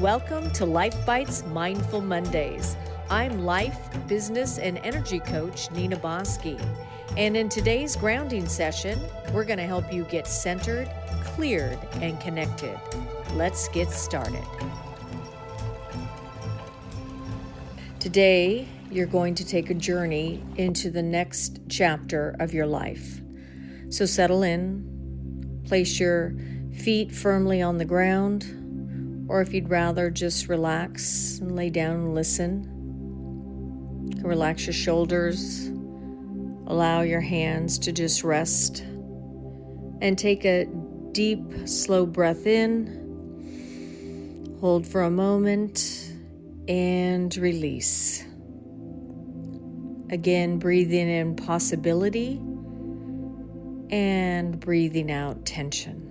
Welcome to Life Bites Mindful Mondays. I'm life, business, and energy coach Nina Bosky. And in today's grounding session, we're going to help you get centered, cleared, and connected. Let's get started. Today, you're going to take a journey into the next chapter of your life. So settle in, place your feet firmly on the ground, or if you'd rather just relax and lay down and listen. You can relax your shoulders, allow your hands to just rest, and take a deep, slow breath in, hold for a moment, and release. Again, breathing in possibility and breathing out tension.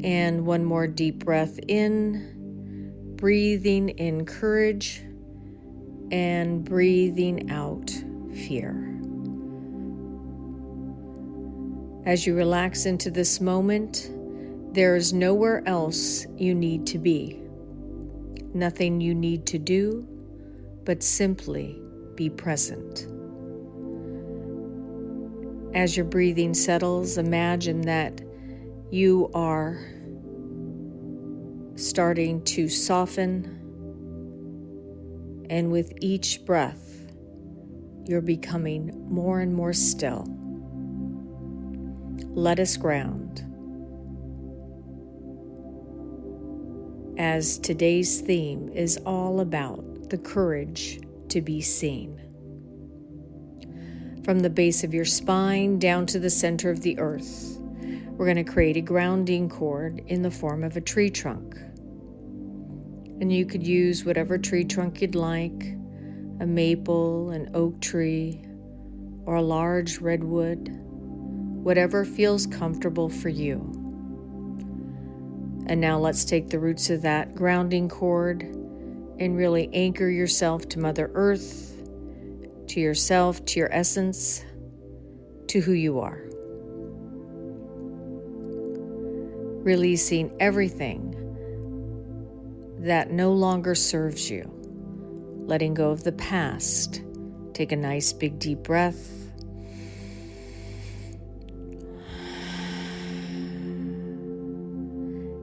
And one more deep breath in, breathing in courage and breathing out fear. As you relax into this moment, there is nowhere else you need to be. Nothing you need to do, but simply be present. As your breathing settles, imagine that you are starting to soften, and with each breath, you're becoming more and more still. Let us ground. As today's theme is all about the courage to be seen. From the base of your spine down to the center of the earth, we're going to create a grounding cord in the form of a tree trunk. And you could use whatever tree trunk you'd like, a maple, an oak tree, or a large redwood, whatever feels comfortable for you. And now let's take the roots of that grounding cord and really anchor yourself to Mother Earth, to yourself, to your essence, to who you are. Releasing everything that no longer serves you. Letting go of the past. Take a nice big deep breath.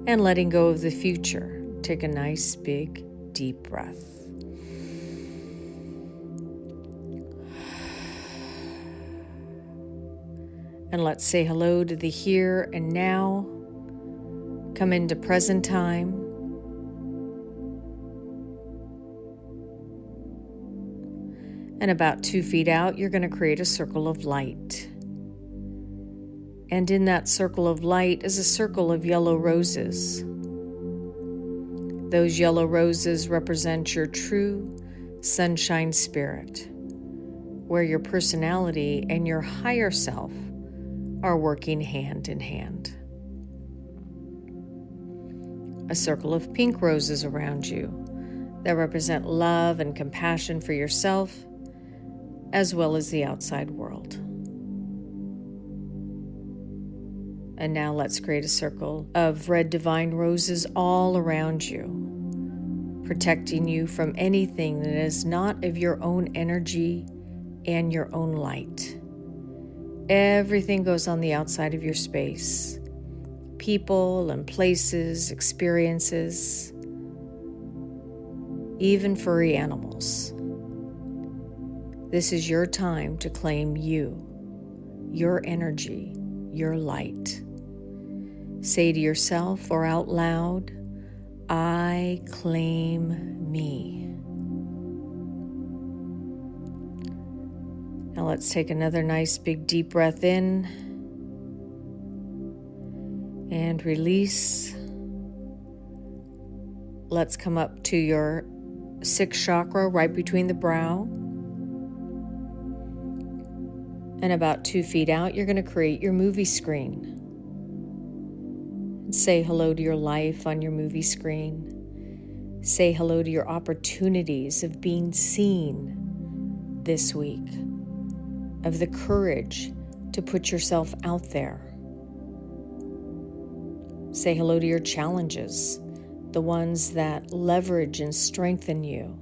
And letting go of the future. Take a nice big deep breath. And let's say hello to the here and now. Come into present time. And about 2 feet out, you're going to create a circle of light. And in that circle of light is a circle of yellow roses. Those yellow roses represent your true sunshine spirit, where your personality and your higher self are working hand in hand. A circle of pink roses around you that represent love and compassion for yourself as well as the outside world. And now let's create a circle of red divine roses all around you, protecting you from anything that is not of your own energy and your own light. Everything goes on the outside of your space. People and places, experiences, even furry animals. This is your time to claim you, your energy, your light. Say to yourself or out loud, I claim me. Now let's take another nice big deep breath in and release. Let's come up to your 6th chakra right between the brow. And about 2 feet out, you're going to create your movie screen. Say hello to your life on your movie screen. Say hello to your opportunities of being seen this week, of the courage to put yourself out there. Say hello to your challenges the ones that leverage and strengthen you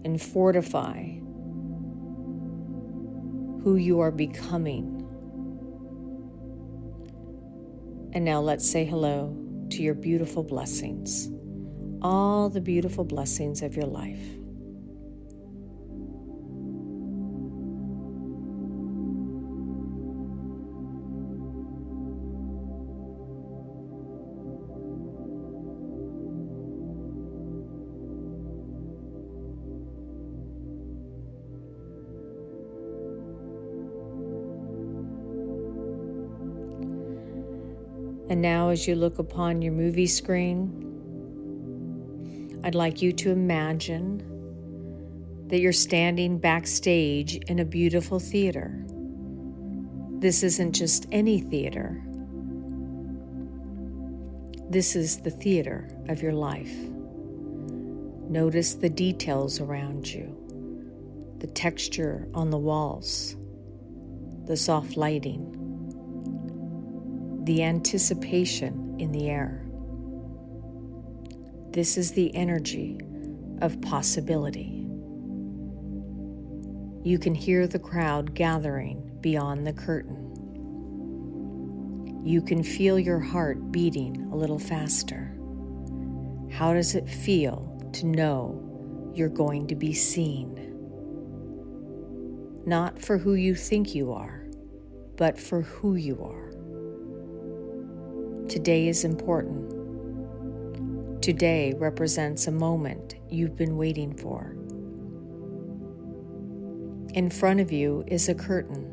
and fortify who you are becoming. And now let's say hello to your beautiful blessings, all the beautiful blessings of your life. And now as you look upon your movie screen, I'd like you to imagine that you're standing backstage in a beautiful theater. This isn't just any theater. This is the theater of your life. Notice the details around you, the texture on the walls, the soft lighting, the anticipation in the air. This is the energy of possibility. You can hear the crowd gathering beyond the curtain. You can feel your heart beating a little faster. How does it feel to know you're going to be seen? Not for who you think you are, but for who you are. Today is important. Today represents a moment you've been waiting for. In front of you is a curtain,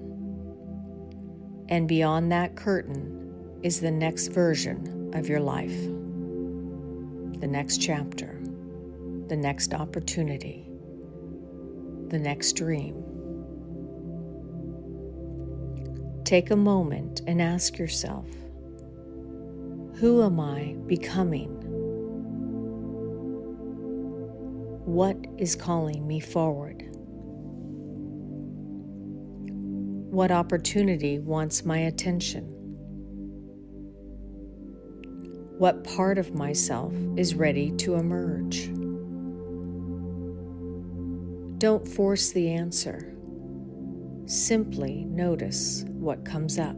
and beyond that curtain is the next version of your life, the next chapter, the next opportunity, the next dream. Take a moment and ask yourself, who am I becoming? What is calling me forward? What opportunity wants my attention? What part of myself is ready to emerge? Don't force the answer. Simply notice what comes up.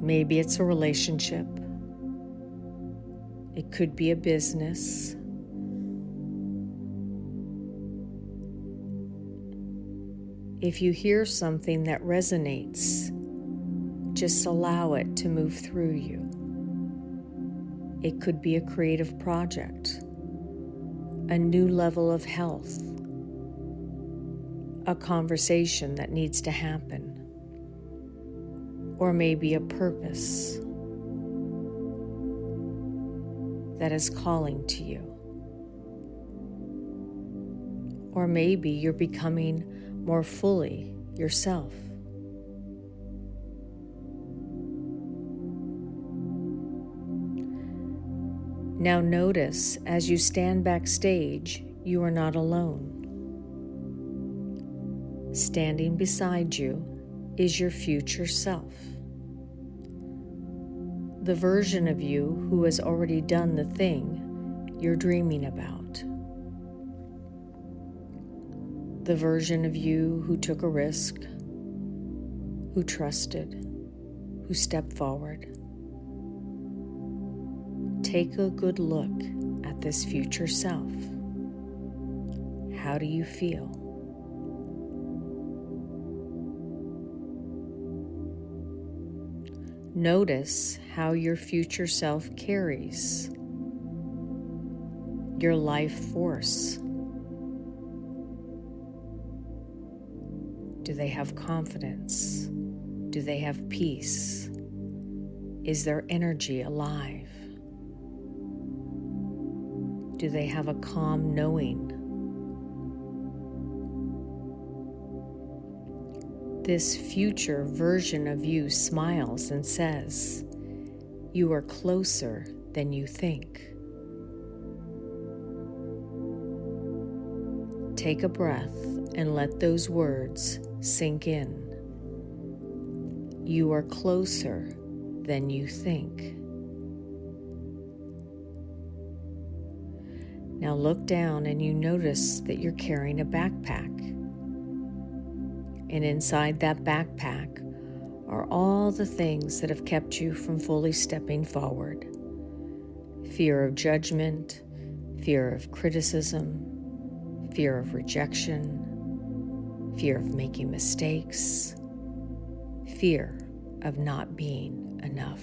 Maybe it's a relationship. It could be a business. If you hear something that resonates, just allow it to move through you. It could be a creative project, a new level of health, a conversation that needs to happen, or maybe a purpose that is calling to you. Or maybe you're becoming more fully yourself. Now notice as you stand backstage, you are not alone. Standing beside you is your future self. The version of you who has already done the thing you're dreaming about. The version of you who took a risk, who trusted, who stepped forward. Take a good look at this future self. How do you feel? Notice how your future self carries your life force. Do they have confidence? Do they have peace? Is their energy alive? Do they have a calm knowing? This future version of you smiles and says, "You are closer than you think." Take a breath and let those words sink in. You are closer than you think. Now look down and you notice that you're carrying a backpack. And inside that backpack are all the things that have kept you from fully stepping forward. Fear of judgment, fear of criticism, fear of rejection, fear of making mistakes, fear of not being enough.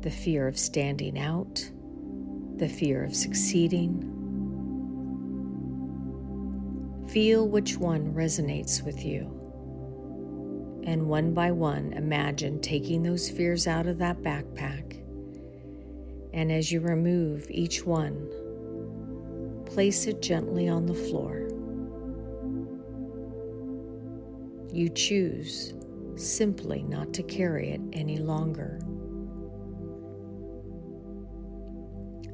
The fear of standing out, the fear of succeeding. Feel which one resonates with you. And one by one, imagine taking those fears out of that backpack. And as you remove each one, place it gently on the floor. You choose simply not to carry it any longer.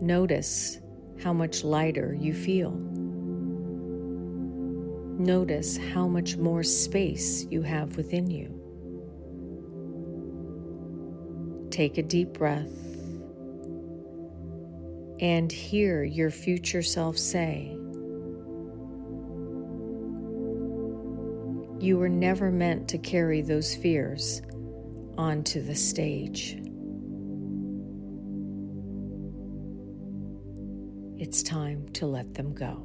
Notice how much lighter you feel. Notice how much more space you have within you. Take a deep breath and hear your future self say, "You were never meant to carry those fears onto the stage. It's time to let them go."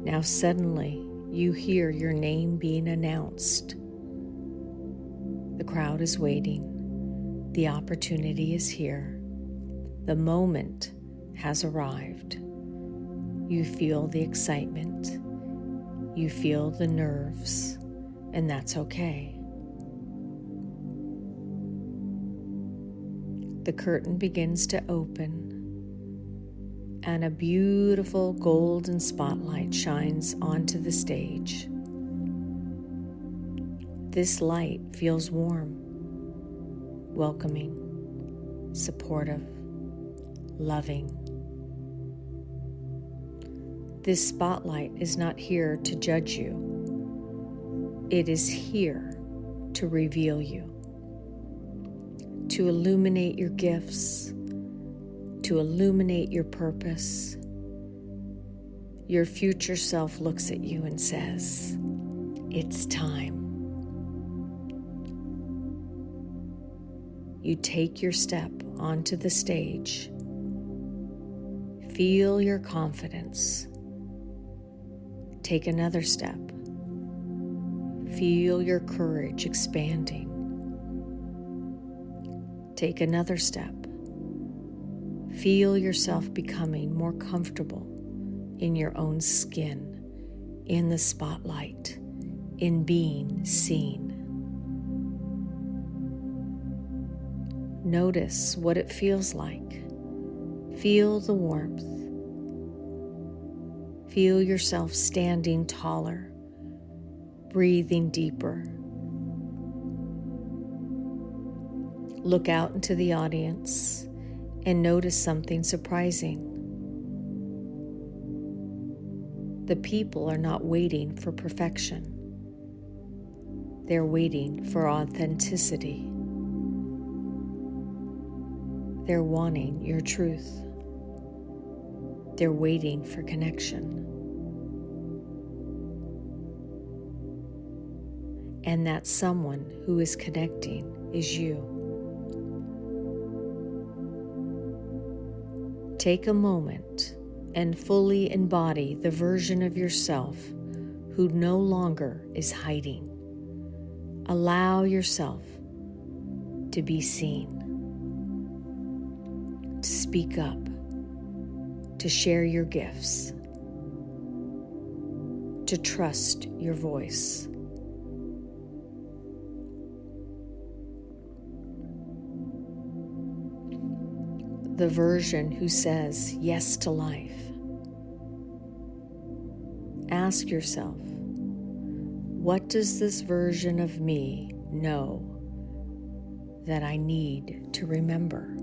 Now suddenly you hear your name being announced. The crowd is waiting. The opportunity is here. The moment has arrived. You feel the excitement. You feel the nerves, and that's okay. The curtain begins to open, and a beautiful golden spotlight shines onto the stage. This light feels warm, welcoming, supportive, loving. This spotlight is not here to judge you. It is here to reveal you, to illuminate your gifts, to illuminate your purpose. Your future self looks at you and says, "It's time." You take your step onto the stage. Feel your confidence. Take another step. Feel your courage expanding. Take another step. Feel yourself becoming more comfortable in your own skin, in the spotlight, in being seen. Notice what it feels like. Feel the warmth. Feel yourself standing taller, breathing deeper. Look out into the audience and notice something surprising. The people are not waiting for perfection. They're waiting for authenticity. They're wanting your truth. They're waiting for connection. And that someone who is connecting is you. Take a moment and fully embody the version of yourself who no longer is hiding. Allow yourself to be seen, to speak up, to share your gifts, to trust your voice. The version who says yes to life. Ask yourself, what does this version of me know that I need to remember?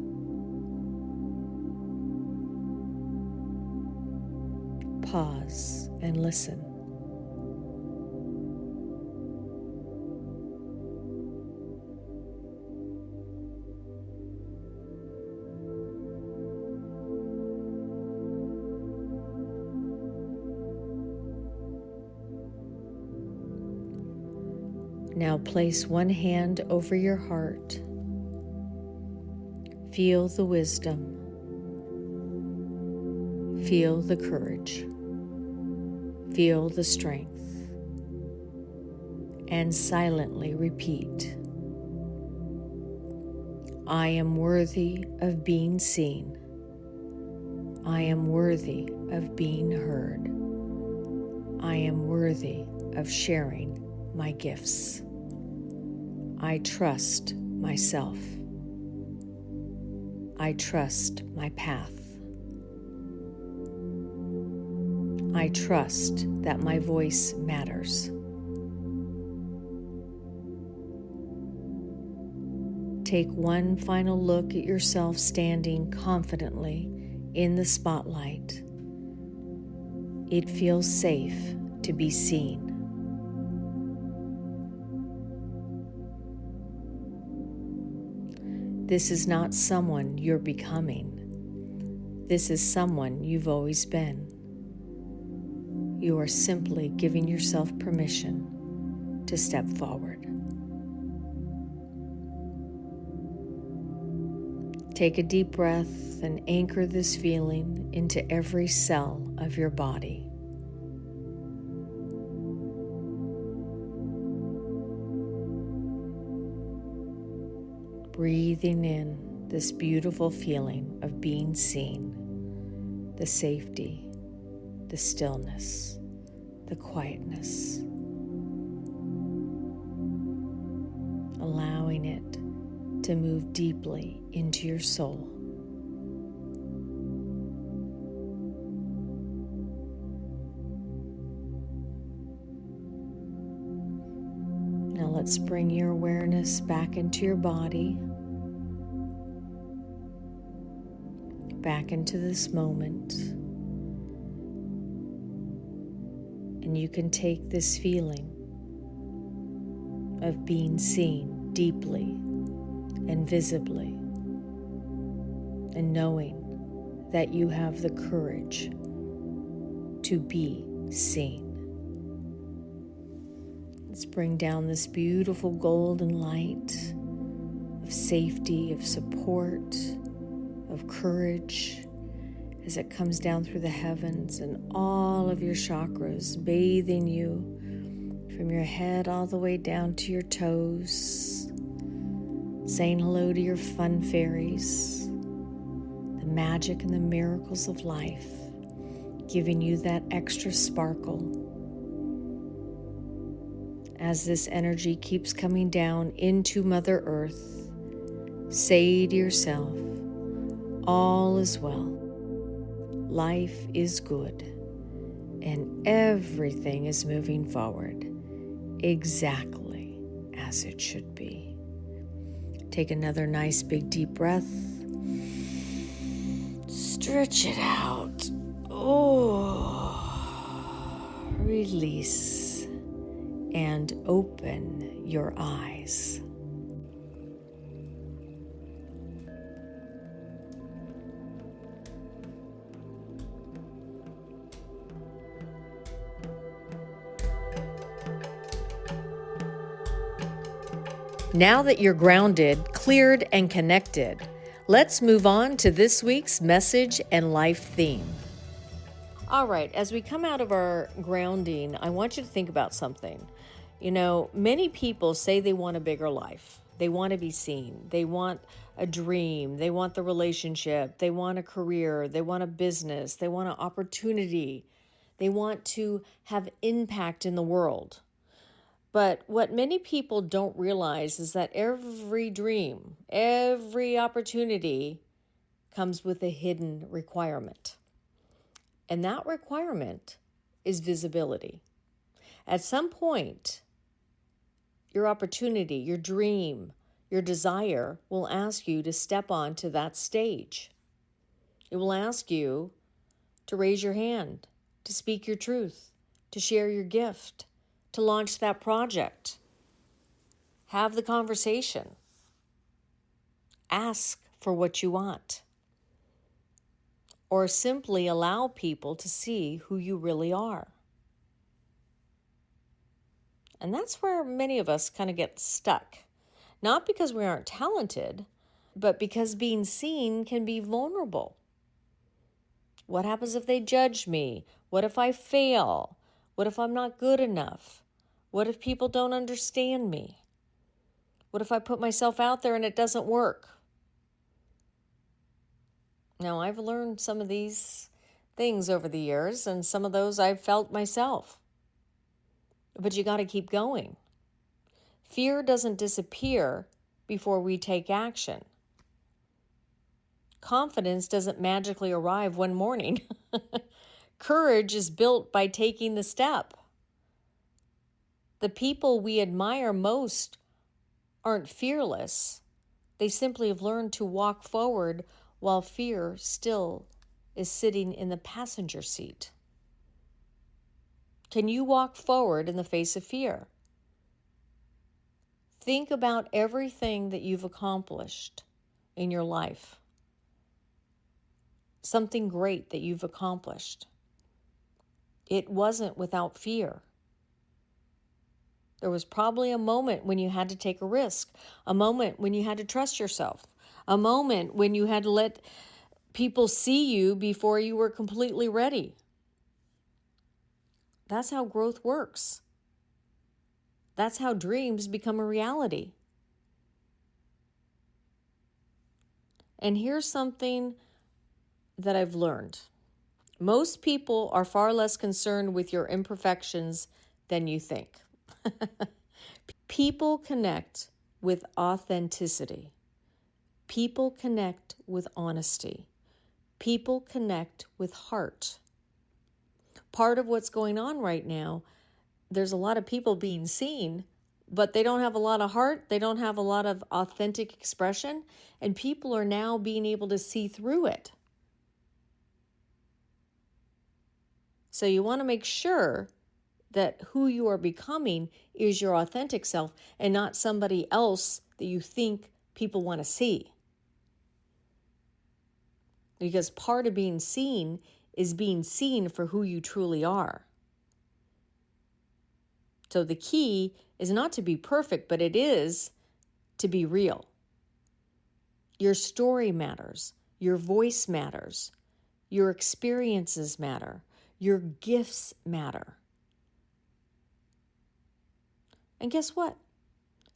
pause and listen. Now place one hand over your heart. Feel the wisdom. Feel the courage. Feel the strength. And silently repeat, I am worthy of being seen. I am worthy of being heard. I am worthy of sharing my gifts. I trust myself. I trust my path. I trust that my voice matters. Take one final look at yourself standing confidently in the spotlight. It feels safe to be seen. This is not someone you're becoming. This is someone you've always been. You are simply giving yourself permission to step forward. Take a deep breath and anchor this feeling into every cell of your body. Breathing in this beautiful feeling of being seen, the safety, the stillness, the quietness. Allowing it to move deeply into your soul. Now let's bring your awareness back into your body, back into this moment. And you can take this feeling of being seen deeply and visibly, and knowing that you have the courage to be seen. Let's bring down this beautiful golden light of safety, of support, of courage as it comes down through the heavens and all of your chakras, bathing you from your head all the way down to your toes, saying hello to your fun fairies, the magic and the miracles of life, giving you that extra sparkle. As this energy keeps coming down into Mother Earth, say to yourself, all is well. Life is good, and everything is moving forward exactly as it should be. Take another nice big deep breath. Stretch it out. Oh, release and open your eyes. Now that you're grounded, cleared, and connected, let's move on to this week's message and life theme. All right, as we come out of our grounding, I want you to think about something. You know, many people say they want a bigger life. They want to be seen. They want a dream. They want the relationship. They want a career. They want a business. They want an opportunity. They want to have impact in the world. But what many people don't realize is that every dream, every opportunity comes with a hidden requirement. And that requirement is visibility. At some point, your opportunity, your dream, your desire will ask you to step onto that stage. It will ask you to raise your hand, to speak your truth, to share your gift, to launch that project. Have the conversation. Ask for what you want. Or simply allow people to see who you really are. And that's where many of us kind of get stuck. Not because we aren't talented, but because being seen can be vulnerable. What happens if they judge me? What if I fail? What if I'm not good enough? What if people don't understand me? What if I put myself out there and it doesn't work? Now, I've learned some of these things over the years, and some of those I've felt myself. But you got to keep going. Fear doesn't disappear before we take action. Confidence doesn't magically arrive one morning. Courage is built by taking the step. The people we admire most aren't fearless. They simply have learned to walk forward while fear still is sitting in the passenger seat. Can you walk forward in the face of fear? Think about everything that you've accomplished in your life. Something great that you've accomplished. It wasn't without fear. There was probably a moment when you had to take a risk, a moment when you had to trust yourself, a moment when you had to let people see you before you were completely ready. That's how growth works. That's how dreams become a reality. And here's something that I've learned. Most people are far less concerned with your imperfections than you think. People connect with authenticity. People connect with honesty. People connect with heart. Part of what's going on right now, there's a lot of people being seen, but they don't have a lot of heart. They don't have a lot of authentic expression, and people are now being able to see through it. So you want to make sure that who you are becoming is your authentic self and not somebody else that you think people want to see. Because part of being seen is being seen for who you truly are. So the key is not to be perfect, but it is to be real. Your story matters. Your voice matters. Your experiences matter. Your gifts matter. And guess what?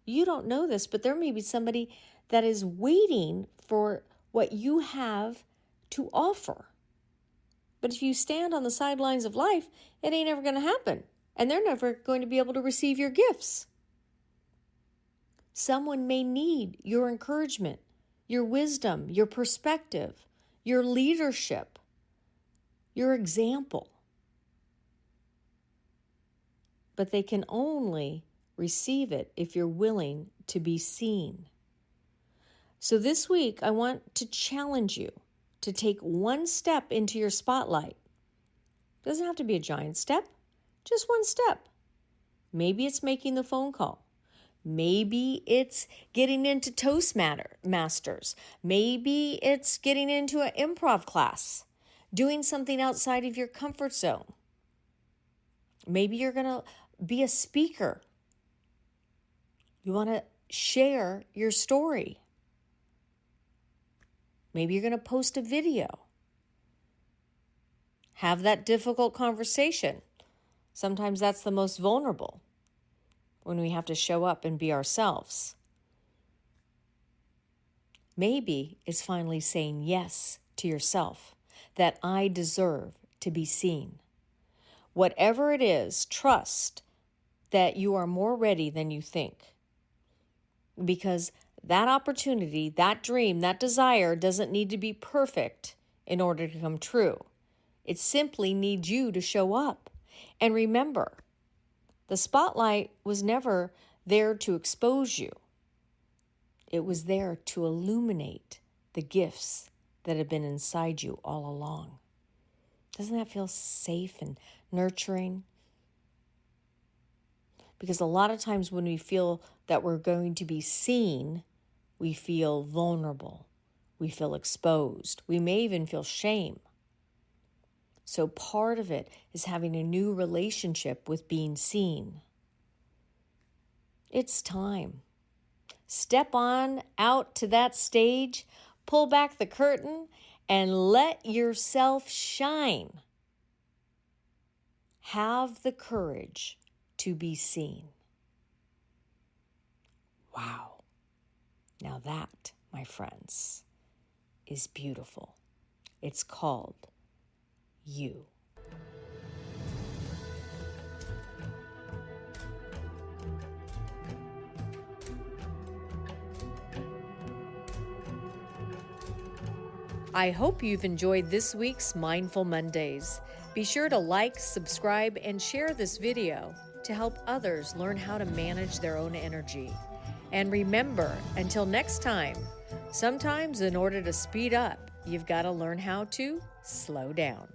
You don't know this, but there may be somebody that is waiting for what you have to offer. But if you stand on the sidelines of life, it ain't ever going to happen. And they're never going to be able to receive your gifts. Someone may need your encouragement, your wisdom, your perspective, your leadership, your example. But they can only receive it if you're willing to be seen. So this week, I want to challenge you to take one step into your spotlight. It doesn't have to be a giant step, just one step. Maybe it's making the phone call. Maybe it's getting into Toastmasters. Maybe it's getting into an improv class, doing something outside of your comfort zone. Maybe you're going to be a speaker. You want to share your story. Maybe you're going to post a video. Have that difficult conversation. Sometimes that's the most vulnerable, when we have to show up and be ourselves. Maybe it's finally saying yes to yourself, that I deserve to be seen. Whatever it is, trust that you are more ready than you think. Because that opportunity, that dream, that desire doesn't need to be perfect in order to come true. It simply needs you to show up. And remember, the spotlight was never there to expose you. It was there to illuminate the gifts that have been inside you all along. Doesn't that feel safe and nurturing? Because a lot of times when we feel that we're going to be seen, we feel vulnerable. We feel exposed. We may even feel shame. So part of it is having a new relationship with being seen. It's time. Step on out to that stage, pull back the curtain, and let yourself shine. Have the courage to be seen. Wow. Now that, my friends, is beautiful. It's called you. I hope you've enjoyed this week's Mindful Mondays. Be sure to like, subscribe, and share this video to help others learn how to manage their own energy. And remember, until next time, sometimes in order to speed up, you've got to learn how to slow down.